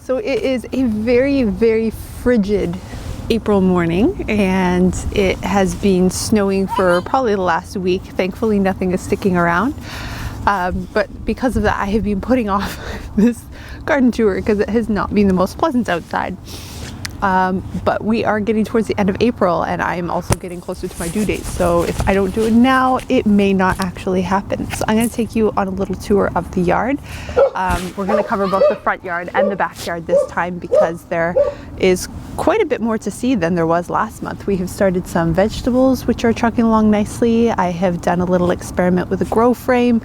So it is a very, very frigid April morning, and it has been snowing for probably the last week. Thankfully, nothing is sticking around. But because of that, I have been putting off this garden tour because it has not been the most pleasant outside. But we are getting towards the end of April, and I'm also getting closer to my due date. So if I don't do it now, it may not actually happen. So I'm going to take you on a little tour of the yard. We're going to cover both the front yard and the backyard this time because there is quite a bit more to see than there was last month. We have started some vegetables which are trucking along nicely. I have done a little experiment with a grow frame,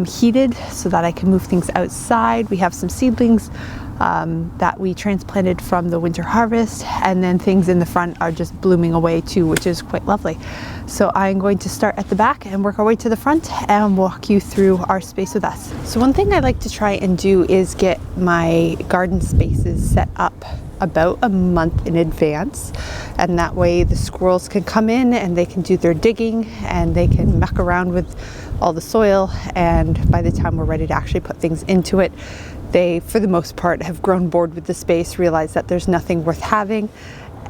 heated so that I can move things outside. We have some seedlings that we transplanted from the winter harvest, and then things in the front are just blooming away too, which is quite lovely. So I'm going to start at the back and work our way to the front and walk you through our space with us. So one thing I like to try and do is get my garden spaces set up about a month in advance, and that way the squirrels can come in and they can do their digging and they can muck around with all the soil, and by the time we're ready to actually put things into it, they, for the most part, have grown bored with the space, realize that there's nothing worth having,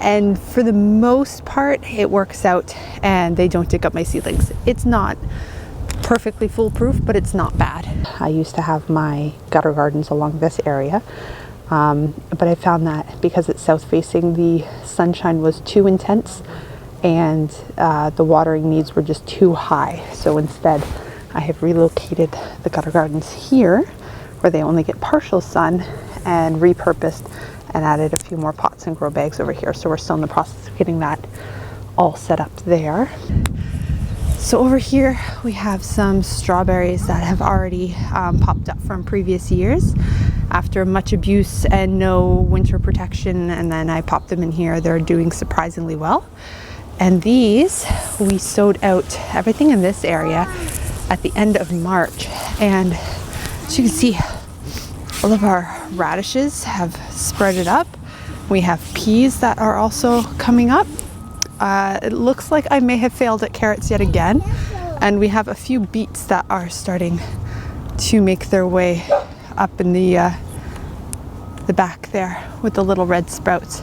and for the most part it works out and they don't dig up my seedlings. It's not perfectly foolproof, but it's not bad. I used to have my gutter gardens along this area, but I found that because it's south facing, the sunshine was too intense and the watering needs were just too high. So instead I have relocated the gutter gardens here where they only get partial sun, and repurposed and added a few more pots and grow bags over here. So we're still in the process of getting that all set up there. So over here we have some strawberries that have already popped up from previous years after much abuse and no winter protection, and then I popped them in here. They're doing surprisingly well. And these, we sowed out everything in this area at the end of March, and as you can see, all of our radishes have spreaded up. We have peas that are also coming up. It looks like I may have failed at carrots yet again, and we have a few beets that are starting to make their way up in the back there with the little red sprouts.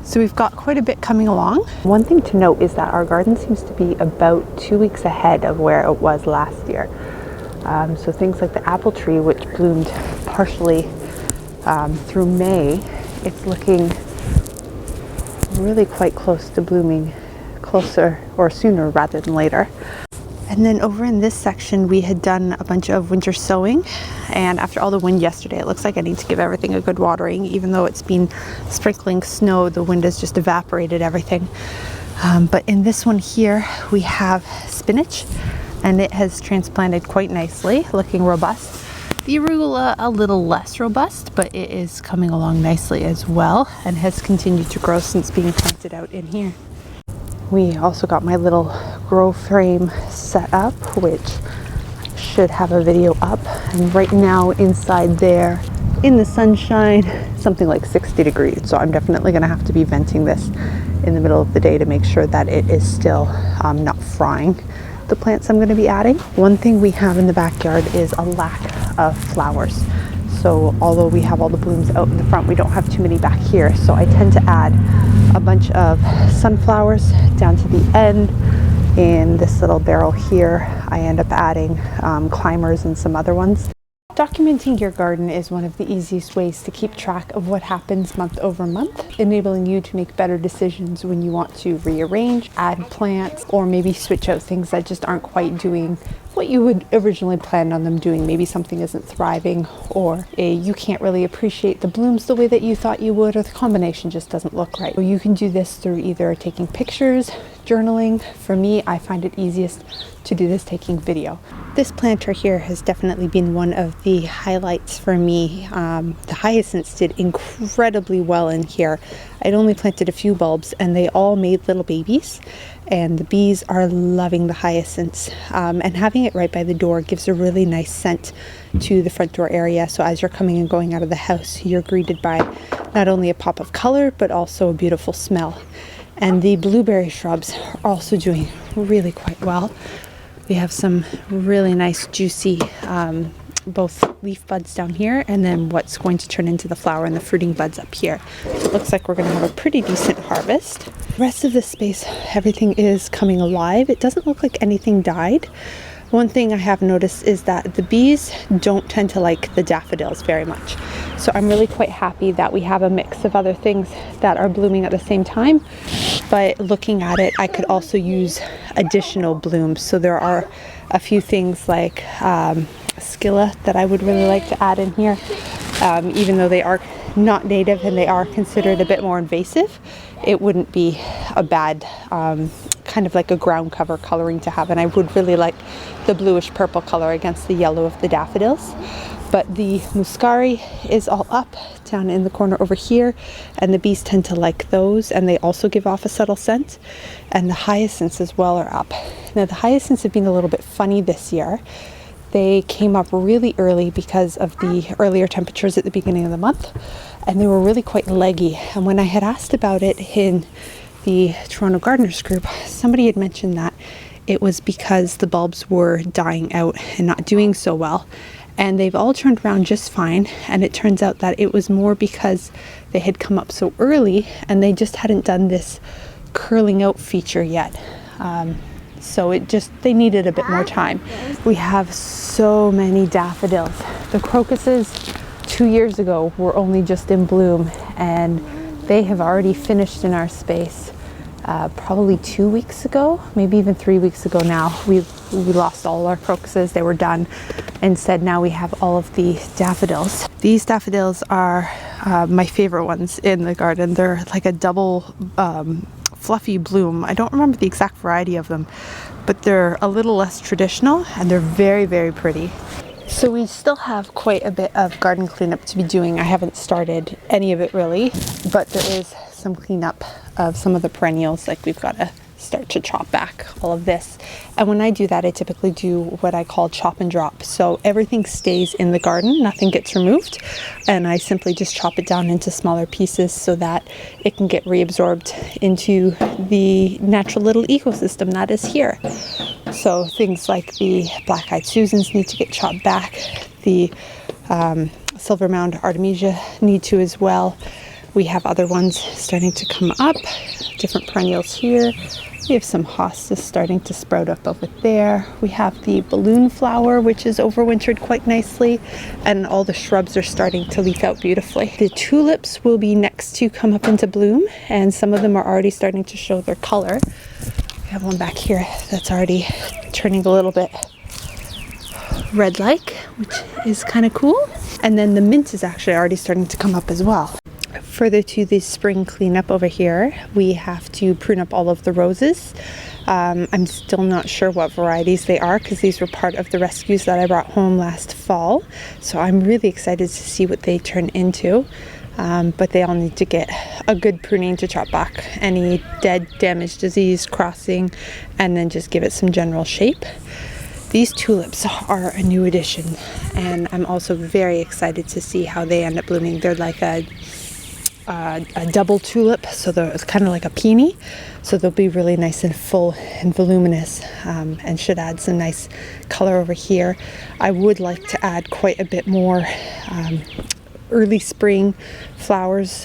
So we've got quite a bit coming along. One thing to note is that our garden seems to be about 2 weeks ahead of where it was last year. So things like the apple tree, which bloomed partially through May, it's looking really quite close to blooming closer or sooner rather than later. And then over in this section we had done a bunch of winter sowing, and after all the wind yesterday it looks like I need to give everything a good watering. Even though it's been sprinkling snow, the wind has just evaporated everything. But in this one here we have spinach, and it has transplanted quite nicely, looking robust. The arugula a little less robust, but it is coming along nicely as well and has continued to grow since being planted out in here. We also got my little grow frame set up, which should have a video up, and right now inside there in the sunshine, something like 60 degrees. So I'm definitely going to have to be venting this in the middle of the day to make sure that it is still not frying the plants I'm going to be adding. One thing we have in the backyard is a lack of flowers. So although we have all the blooms out in the front, we don't have too many back here. So I tend to add a bunch of sunflowers down to the end. In this little barrel here, I end up adding climbers and some other ones. Documenting your garden is one of the easiest ways to keep track of what happens month over month, enabling you to make better decisions when you want to rearrange, add plants, or maybe switch out things that just aren't quite doing what you would originally plan on them doing. Maybe something isn't thriving, or you can't really appreciate the blooms the way that you thought you would, or the combination just doesn't look right. So you can do this through either taking pictures, journaling. For me, I find it easiest to do this taking video. This planter here has definitely been one of the highlights for me. The hyacinths did incredibly well in here. I'd only planted a few bulbs and they all made little babies, and the bees are loving the hyacinths, and having it right by the door gives a really nice scent to the front door area. So as you're coming and going out of the house, you're greeted by not only a pop of color but also a beautiful smell. And the blueberry shrubs are also doing really quite well. We have some really nice juicy both leaf buds down here and then what's going to turn into the flower and the fruiting buds up here. So it looks like we're going to have a pretty decent harvest. The rest of this space, everything is coming alive. It doesn't look like anything died. One thing I have noticed is that the bees don't tend to like the daffodils very much. So I'm really quite happy that we have a mix of other things that are blooming at the same time. But looking at it, I could also use additional blooms. So there are a few things like Scilla that I would really like to add in here. Even though they are not native and they are considered a bit more invasive, it wouldn't be a bad kind of like a ground cover coloring to have, and I would really like the bluish purple color against the yellow of the daffodils. But the muscari is all up down in the corner over here, and the bees tend to like those, and they also give off a subtle scent. And the hyacinths as well are up. Now the hyacinths have been a little bit funny this year. They came up really early because of the earlier temperatures at the beginning of the month, and they were really quite leggy. And when I had asked about it in the Toronto Gardeners group, somebody had mentioned that it was because the bulbs were dying out and not doing so well. And they've all turned around just fine. And it turns out that it was more because they had come up so early and they just hadn't done this curling out feature yet. So they needed a bit more time. We have so many daffodils. The crocuses 2 years ago were only just in bloom, and they have already finished in our space probably 2 weeks ago, maybe even 3 weeks ago now. We lost all our crocuses, they were done. Instead, now we have all of the daffodils. These daffodils are my favorite ones in the garden. They're like a double fluffy bloom. I don't remember the exact variety of them, but they're a little less traditional and they're very, very pretty. So we still have quite a bit of garden cleanup to be doing. I haven't started any of it really, but there is some cleanup of some of the perennials. Like we've got to start to chop back all of this. And when I do that, I typically do what I call chop and drop. So everything stays in the garden, nothing gets removed. And I simply just chop it down into smaller pieces so that it can get reabsorbed into the natural little ecosystem that is here. So things like the black-eyed Susans need to get chopped back. The silver mound artemisia need to as well. We have other ones starting to come up, different perennials here. We have some hostas starting to sprout up over there. We have the balloon flower, which is overwintered quite nicely, and all the shrubs are starting to leaf out beautifully. The tulips will be next to come up into bloom, and some of them are already starting to show their color. We have one back here that's already turning a little bit red-like, which is kind of cool. And then the mint is actually already starting to come up as well. Further to the spring cleanup over here, we have to prune up all of the roses. I'm still not sure what varieties they are because these were part of the rescues that I brought home last fall. So I'm really excited to see what they turn into. But they all need to get a good pruning to chop back any dead, damaged, diseased, crossing, and then just give it some general shape. These tulips are a new addition, and I'm also very excited to see how they end up blooming. They're like a double tulip, so it's kind of like a peony, so they'll be really nice and full and voluminous, and should add some nice color over here. I would like to add quite a bit more early spring flowers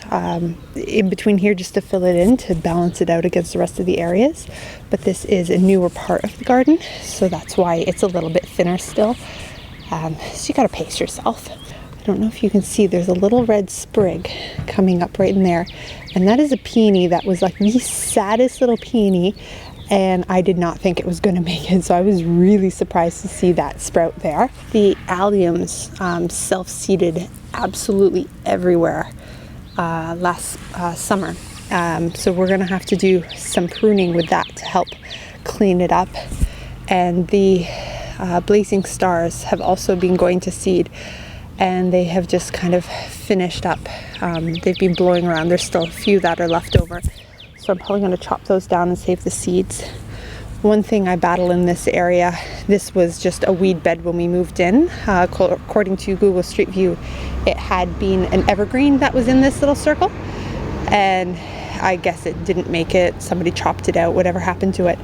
in between here just to fill it in, to balance it out against the rest of the areas. But this is a newer part of the garden, so that's why it's a little bit thinner still. So you gotta pace yourself. I don't know if you can see, there's a little red sprig coming up right in there, and that is a peony that was like the saddest little peony, and I did not think it was going to make it, so I was really surprised to see that sprout there. The alliums self-seeded absolutely everywhere last summer, so we're going to have to do some pruning with that to help clean it up. And the blazing stars have also been going to seed, and they have just kind of finished up. They've been blowing around. There's still a few that are left over, so I'm probably going to chop those down and save the seeds. One thing I battle in this area, this was just a weed bed when we moved in. According to Google Street View, it had been an evergreen that was in this little circle, and I guess it didn't make it. Somebody chopped it out, whatever happened to it.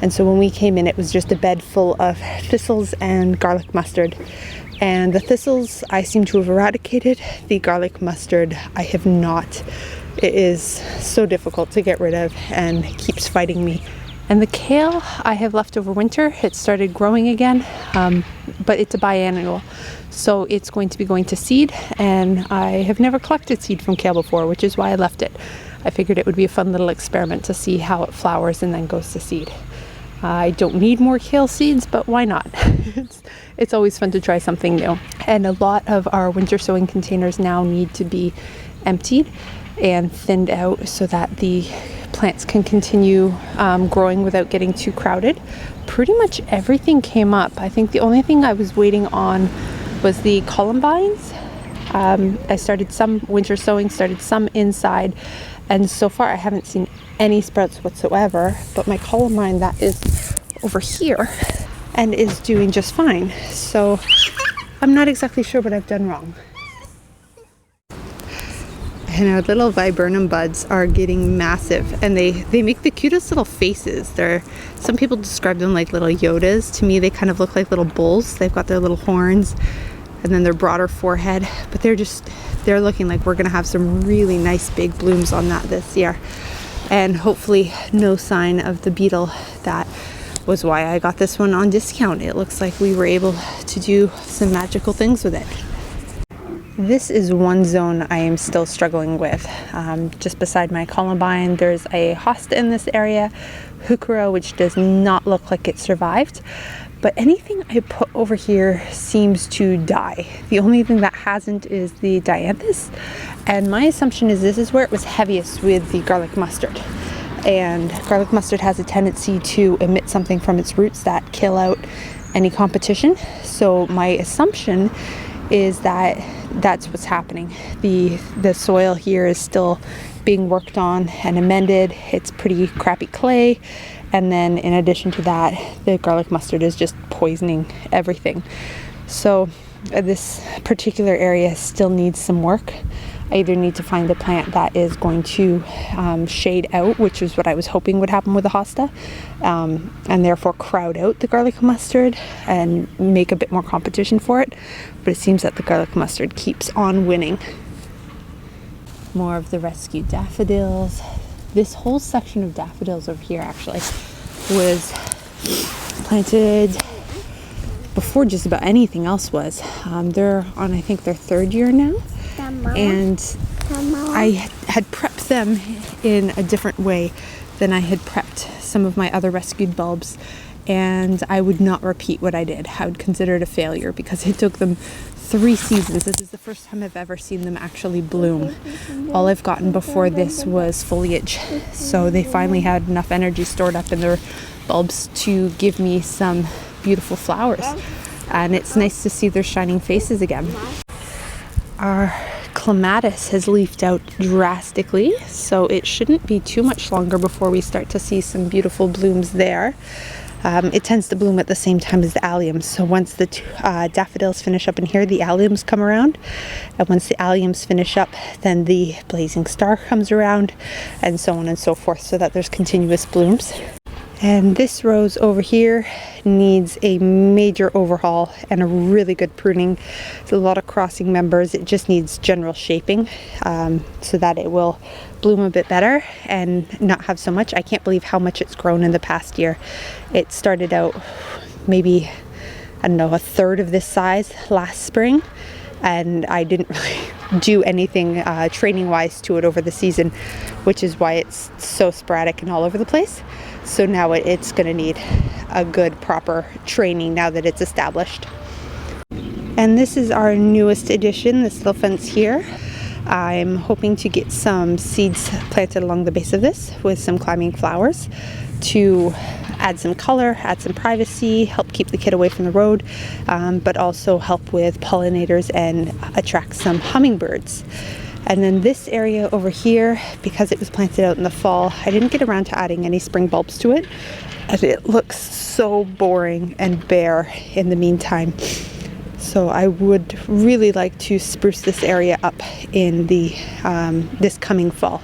And so when we came in, it was just a bed full of thistles and garlic mustard. And the thistles I seem to have eradicated. The garlic mustard I have not. It is so difficult to get rid of and keeps fighting me. And the kale I have left over winter. It started growing again, but it's a biennial, so it's going to be going to seed, and I have never collected seed from kale before, which is why I left it. I figured it would be a fun little experiment to see how it flowers and then goes to seed. I don't need more kale seeds, but why not? It's always fun to try something new. And a lot of our winter sowing containers now need to be emptied and thinned out so that the plants can continue growing without getting too crowded. Pretty much everything came up. I think the only thing I was waiting on was the Columbines. I started some winter sowing, started some inside, and so far I haven't seen any sprouts whatsoever, but my Columbine that is over here and is doing just fine. So I'm not exactly sure what I've done wrong. And our little Viburnum buds are getting massive, and they make the cutest little faces. Some people describe them like little Yodas. To me, they kind of look like little bulls. They've got their little horns and then their broader forehead, but they're looking like we're gonna have some really nice big blooms on that this year. And hopefully no sign of the beetle. That was why I got this one on discount. It looks like we were able to do some magical things with it. This is one zone I am still struggling with. Just beside my Columbine, there's a hosta in this area, heuchera, which does not look like it survived. But anything I put over here seems to die. The only thing that hasn't is the dianthus. And my assumption is this is where it was heaviest with the garlic mustard. And garlic mustard has a tendency to emit something from its roots that kill out any competition. So my assumption is that that's what's happening. The soil here is still being worked on and amended. It's pretty crappy clay, and then in addition to that, the garlic mustard is just poisoning everything. So this particular area still needs some work. I either need to find a plant that is going to shade out, which is what I was hoping would happen with the hosta, and therefore crowd out the garlic mustard and make a bit more competition for it. But it seems that the garlic mustard keeps on winning. More of the rescued daffodils. This whole section of daffodils over here actually was planted before just about anything else was. They're on, I think, their third year now. And I had prepped them in a different way than I had prepped some of my other rescued bulbs, and I would not repeat what I did. I would consider it a failure because it took them 3 seasons. This is the first time I've ever seen them actually bloom. All I've gotten before this was foliage, so they finally had enough energy stored up in their bulbs to give me some beautiful flowers, and it's nice to see their shining faces again. Our clematis has leafed out drastically, so it shouldn't be too much longer before we start to see some beautiful blooms there. It tends to bloom at the same time as the alliums, so once the daffodils finish up in here, the alliums come around, and once the alliums finish up, then the blazing star comes around, and so on and so forth, so that there's continuous blooms. And this rose over here needs a major overhaul and a really good pruning. There's a lot of crossing members. It just needs general shaping so that it will bloom a bit better and not have so much. I can't believe how much it's grown in the past year. It started out maybe, I don't know, a third of this size last spring, and I didn't really do anything training wise to it over the season, which is why it's so sporadic and all over the place. So now it's going to need a good proper training now that it's established. And this is our newest addition, this little fence here. I'm hoping to get some seeds planted along the base of this with some climbing flowers to add some color, add some privacy, help keep the kid away from the road, but also help with pollinators and attract some hummingbirds. And then this area over here, because it was planted out in the fall, I didn't get around to adding any spring bulbs to it, and it looks so boring and bare in the meantime. So I would really like to spruce this area up in the this coming fall.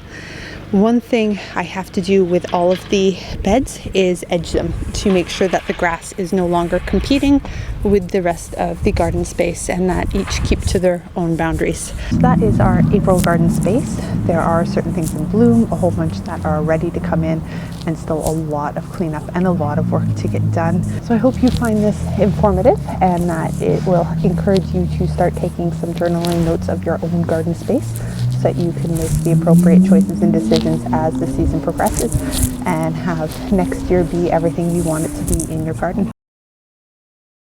One thing I have to do with all of the beds is edge them to make sure that the grass is no longer competing with the rest of the garden space and that each keep to their own boundaries. So that is our April garden space. There are certain things in bloom, a whole bunch that are ready to come in, and still a lot of cleanup and a lot of work to get done. So I hope you find this informative and that it will encourage you to start taking some journaling notes of your own garden space, so that you can make the appropriate choices and decisions as the season progresses and have next year be everything you want it to be in your garden.